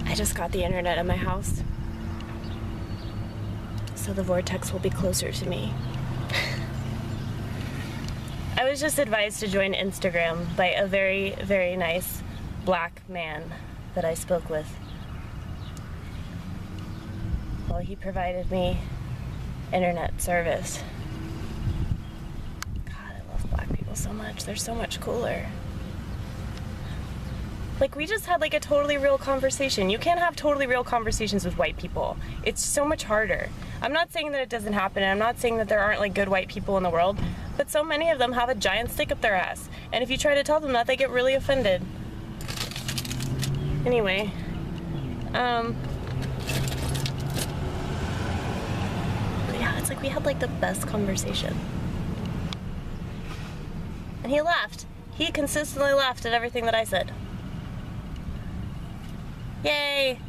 I just got the internet at my house, so the vortex will be closer to me. I was just advised to join Instagram by a very, very nice black man that I spoke with. Well, he provided me internet service. God, I love black people so much. They're so much cooler. Like, we just had like a totally real conversation. You can't have totally real conversations with white people. It's so much harder. I'm not saying that it doesn't happen, and I'm not saying that there aren't like good white people in the world, but so many of them have a giant stick up their ass. And if you try to tell them that, they get really offended. Anyway, yeah, it's like we had like the best conversation. And he laughed. He consistently laughed at everything that I said. Yay!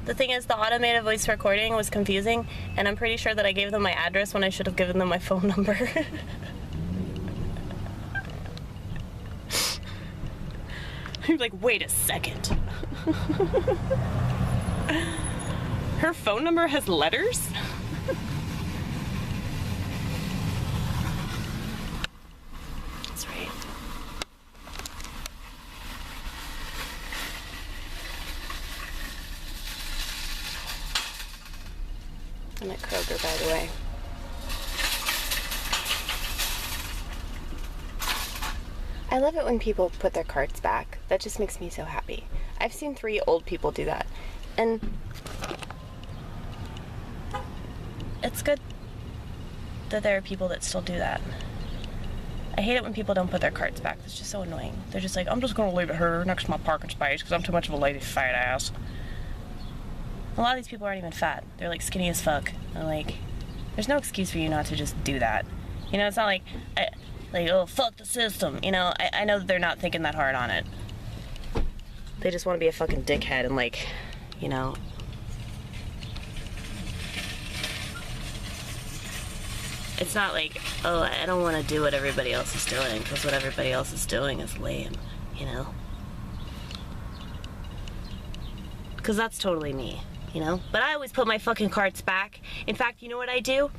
The thing is, the automated voice recording was confusing, and I'm pretty sure that I gave them my address when I should have given them my phone number. You're like, wait a second. Her phone number has letters? That's right. I'm at Kroger, by the way. I love it when people put their carts back. That just makes me so happy. I've seen 3 old people do that. And it's good that there are people that still do that. I hate it when people don't put their carts back. It's just so annoying. They're just like, I'm just gonna leave it here next to my parking space because I'm too much of a lazy fat ass. A lot of these people aren't even fat. They're like skinny as fuck. And like, there's no excuse for you not to just do that. You know, it's not like, oh, fuck the system. You know, I know that they're not thinking that hard on it. They just want to be a fucking dickhead and like, you know. It's not like, oh, I don't want to do what everybody else is doing because what everybody else is doing is lame, you know. Because that's totally me, you know. But I always put my fucking carts back. In fact, you know what I do?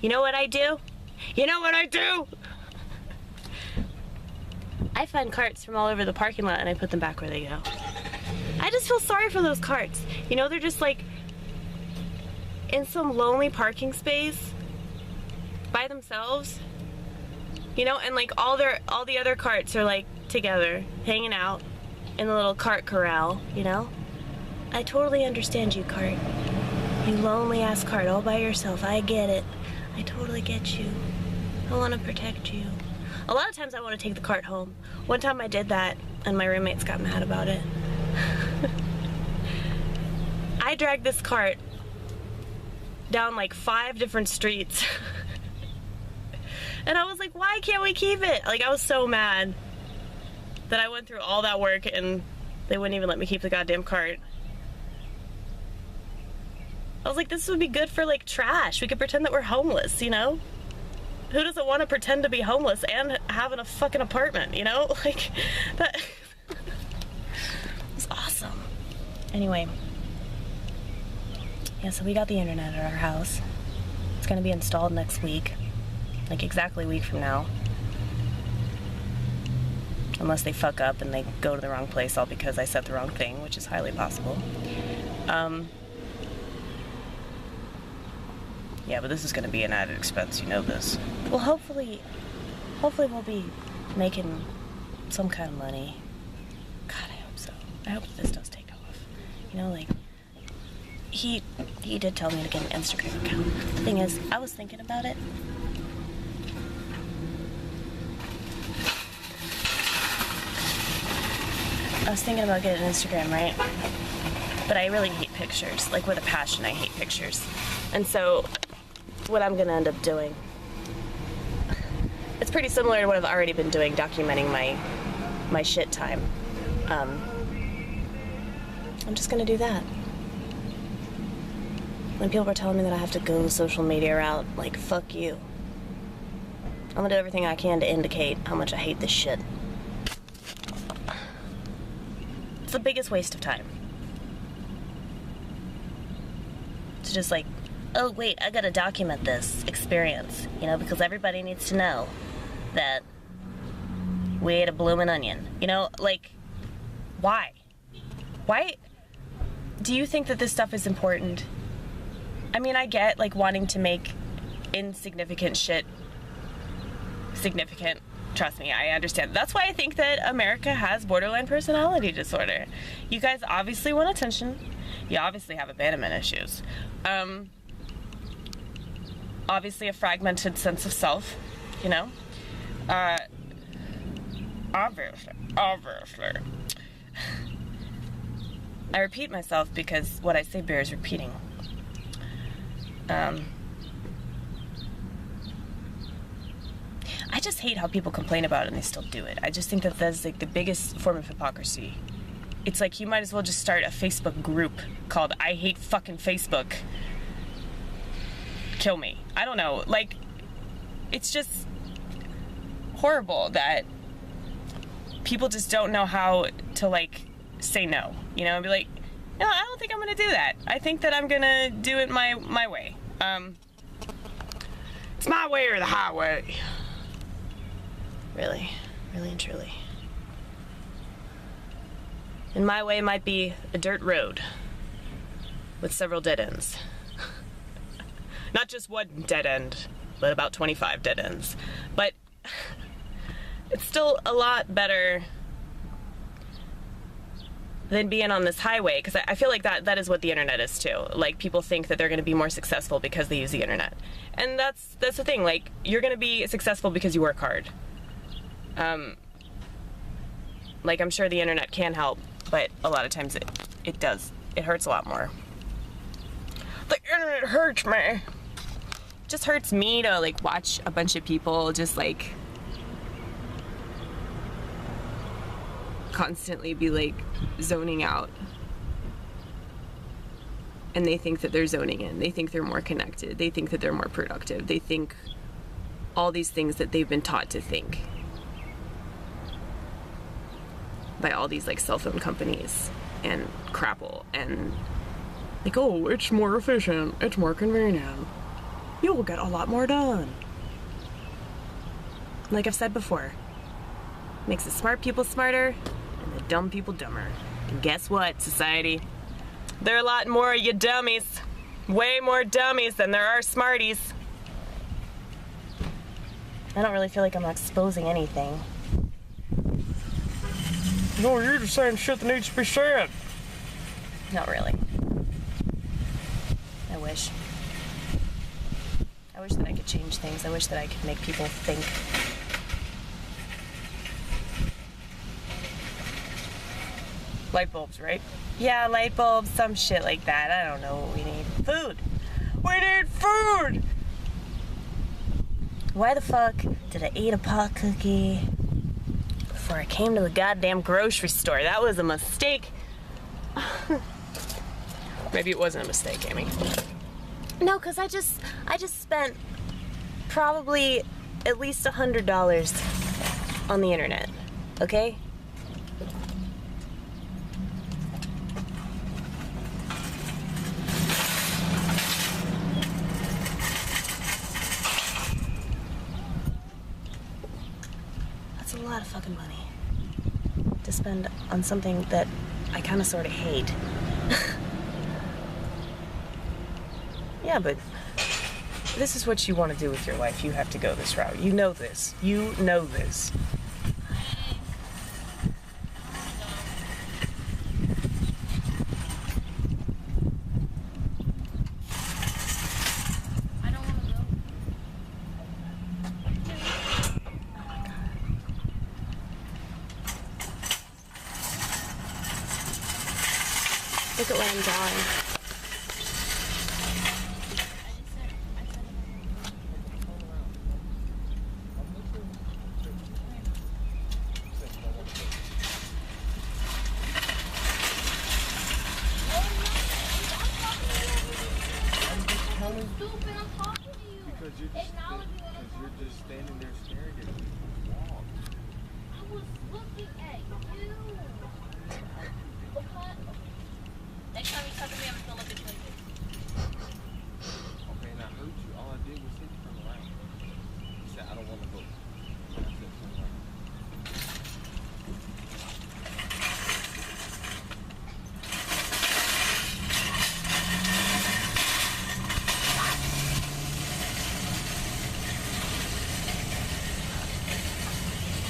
You know what I do? You know what I do? I find carts from all over the parking lot and I put them back where they go. I just feel sorry for those carts. You know, they're just like in some lonely parking space by themselves. You know, and like all the other carts are like together, hanging out in the little cart corral, you know? I totally understand you, cart. You lonely ass cart all by yourself. I get it. I totally get you. I want to protect you. A lot of times I want to take the cart home. One time I did that and my roommates got mad about it. I dragged this cart down like 5 different streets. And I was like, why can't we keep it? Like, I was so mad that I went through all that work and they wouldn't even let me keep the goddamn cart. I was like, this would be good for like trash. We could pretend that we're homeless, you know? Who doesn't want to pretend to be homeless and have a fucking apartment, you know? Like, that was awesome. Anyway. Yeah, so we got the internet at our house. It's gonna be installed next week. Like, exactly a week from now. Unless they fuck up and they go to the wrong place all because I said the wrong thing, which is highly possible. Yeah, but this is gonna be an added expense, you know this. Well, hopefully we'll be making some kind of money. God, I hope so. I hope that this does take off. You know, like, he did tell me to get an Instagram account. The thing is, I was thinking about it. I was thinking about getting an Instagram, right? But I really hate pictures. Like, with a passion, I hate pictures. And so, what I'm gonna end up doing, it's pretty similar to what I've already been doing, documenting my shit time. I'm just gonna do that. When people are telling me that I have to go the social media route, like, fuck you. I'm gonna do everything I can to indicate how much I hate this shit. It's the biggest waste of time. It's just like, oh wait, I gotta document this experience, you know, because everybody needs to know that we ate a bloomin' onion. You know, like, why? Why do you think that this stuff is important? I mean, I get, like, wanting to make insignificant shit significant. Trust me, I understand. That's why I think that America has borderline personality disorder. You guys obviously want attention. You obviously have abandonment issues. Obviously a fragmented sense of self, you know? Obviously. I repeat myself because what I say bears repeating. I just hate how people complain about it and they still do it. I just think that that's like the biggest form of hypocrisy. It's like you might as well just start a Facebook group called I Hate Fucking Facebook. Kill me. I don't know. Like, it's just horrible that people just don't know how to, like, say no. You know, and be like, no, I don't think I'm gonna do that. I think that I'm gonna do it my way. It's my way or the highway. Really and truly. And my way might be a dirt road with several dead ends. Not just one dead end, but about 25 dead ends. But it's still a lot better than being on this highway, because I feel like that is what the internet is too. Like, people think that they're going to be more successful because they use the internet. And that's the thing. Like, you're going to be successful because you work hard. Like, I'm sure the internet can help, but a lot of times it does. It hurts a lot more. The internet hurts me. It just hurts me to, like, watch a bunch of people just, like, constantly be, like, zoning out. And they think that they're zoning in. They think they're more connected. They think that they're more productive. They think all these things that they've been taught to think by all these, like, cell phone companies and crapple, and like, oh, it's more efficient, it's more convenient, you'll get a lot more done. Like I've said before, makes the smart people smarter and the dumb people dumber. And guess what, society? There are a lot more of you dummies. Way more dummies than there are smarties. I don't really feel like I'm exposing anything. No, you're just saying shit that needs to be said. Not really. I wish. I wish that I could change things. I wish that I could make people think. Light bulbs, right? Yeah, light bulbs, some shit like that. I don't know what we need. Food! We need food! Why the fuck did I eat a pot cookie before I came to the goddamn grocery store? That was a mistake. Maybe it wasn't a mistake, Amy. No, because I just spent probably at least $100 on the internet, okay? That's a lot of fucking money to spend on something that I kind of sort of hate. Yeah, but this is what you want to do with your life. You have to go this route. You know this. You know this. I don't want to go. Look at what I'm drawing. Stupid, I'm talking to you. Because you're just standing there staring at the wall. I was looking at you.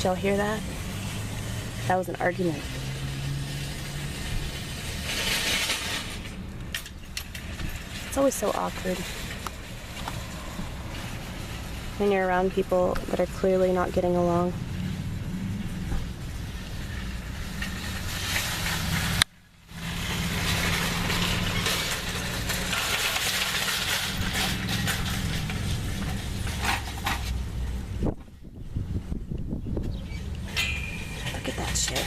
Did y'all hear that? That was an argument. It's always so awkward when you're around people that are clearly not getting along. Look at that shit.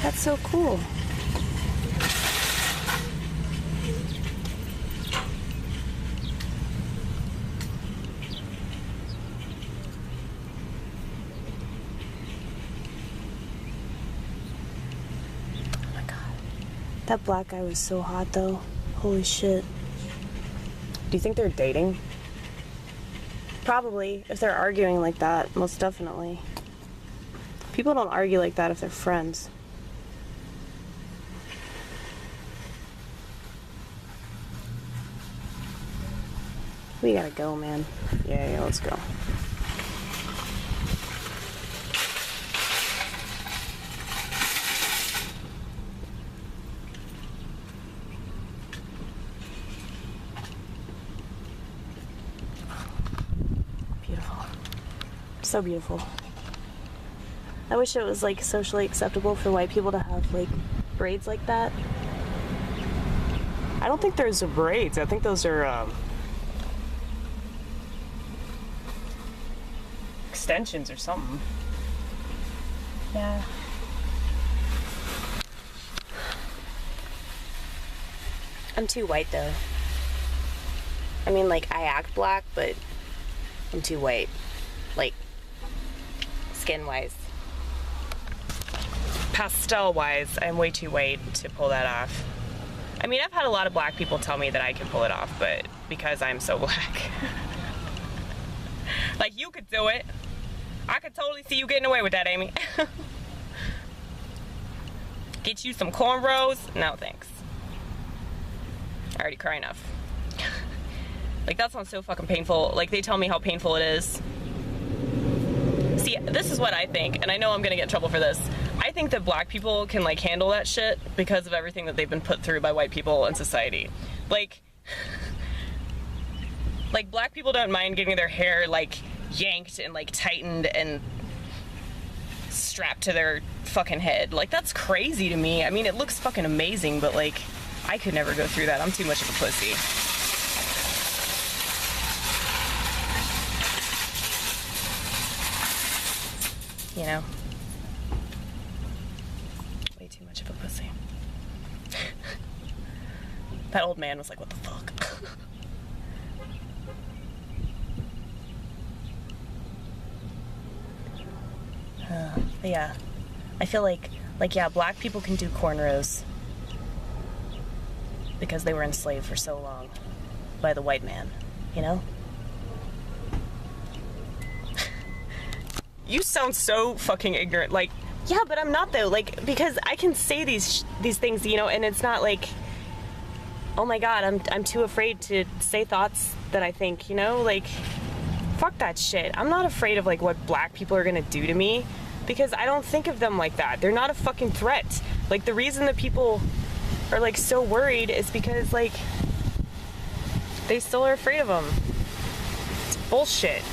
That's so cool. That black guy was so hot, though. Holy shit. Do you think they're dating? Probably, if they're arguing like that, most definitely. People don't argue like that if they're friends. We gotta go, man. Yeah, let's go. So beautiful. I wish it was like socially acceptable for white people to have like braids like that. I don't think those are braids. I think those are extensions or something. Yeah. I'm too white though. I mean, like, I act black, but I'm too white. Like, skin-wise. Pastel-wise, I'm way too white to pull that off. I mean, I've had a lot of black people tell me that I can pull it off, but because I'm so black. Like, you could do it. I could totally see you getting away with that, Amy. Get you some cornrows? No, thanks. I already cry enough. Like, that sounds so fucking painful. Like, they tell me how painful it is. See, this is what I think, and I know I'm gonna get in trouble for this. I think that black people can, like, handle that shit because of everything that they've been put through by white people in society. Like, black people don't mind getting their hair, like, yanked and, like, tightened and strapped to their fucking head. Like, that's crazy to me. I mean, it looks fucking amazing, but, like, I could never go through that. I'm too much of a pussy. You know? Way too much of a pussy. That old man was like, what the fuck? But yeah, I feel like, yeah, black people can do cornrows because they were enslaved for so long by the white man, you know? You sound so fucking ignorant. Like, yeah, but I'm not though. Like, because I can say these things, you know, and it's not like, oh my god, I'm too afraid to say thoughts that I think, you know? Like, fuck that shit. I'm not afraid of, like, what black people are gonna do to me because I don't think of them like that. They're not a fucking threat. Like, the reason that people are, like, so worried is because, like, they still are afraid of them. It's bullshit.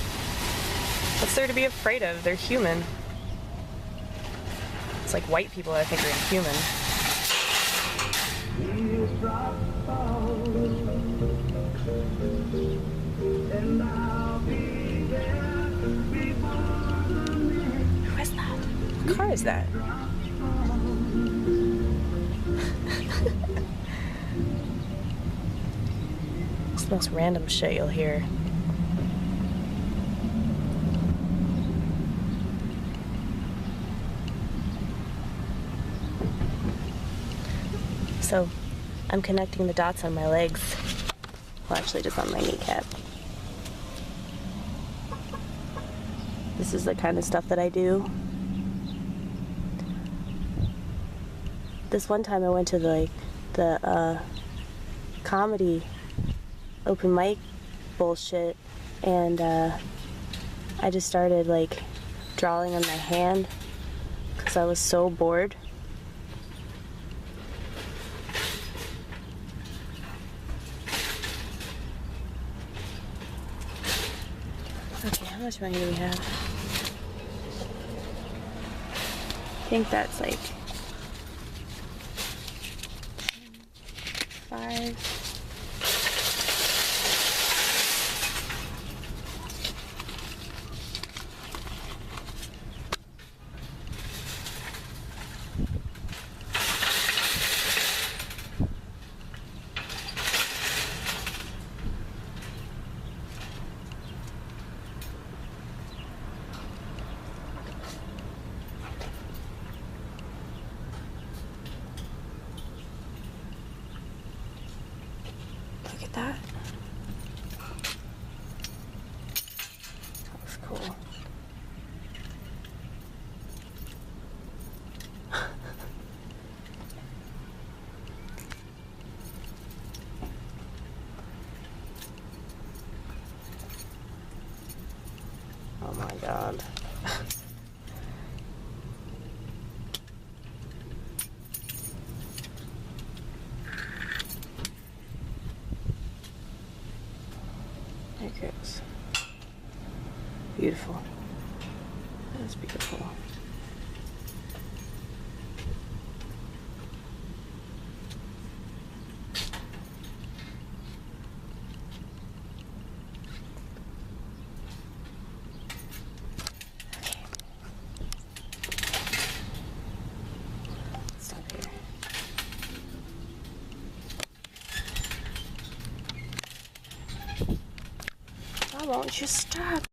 What's there to be afraid of? They're human. It's like white people that I think are inhuman. Who is that? What car is that? It's the most random shit you'll hear. So, I'm connecting the dots on my legs. Well, actually, just on my kneecap. This is the kind of stuff that I do. This one time I went to the comedy open mic bullshit, and I just started like drawing on my hand because I was so bored. Okay, how much money do we have? I think that's like 5. Look at that. That looks cool. Oh my god. There it goes. Beautiful. That's beautiful. Okay. Stop here. Why won't you stop?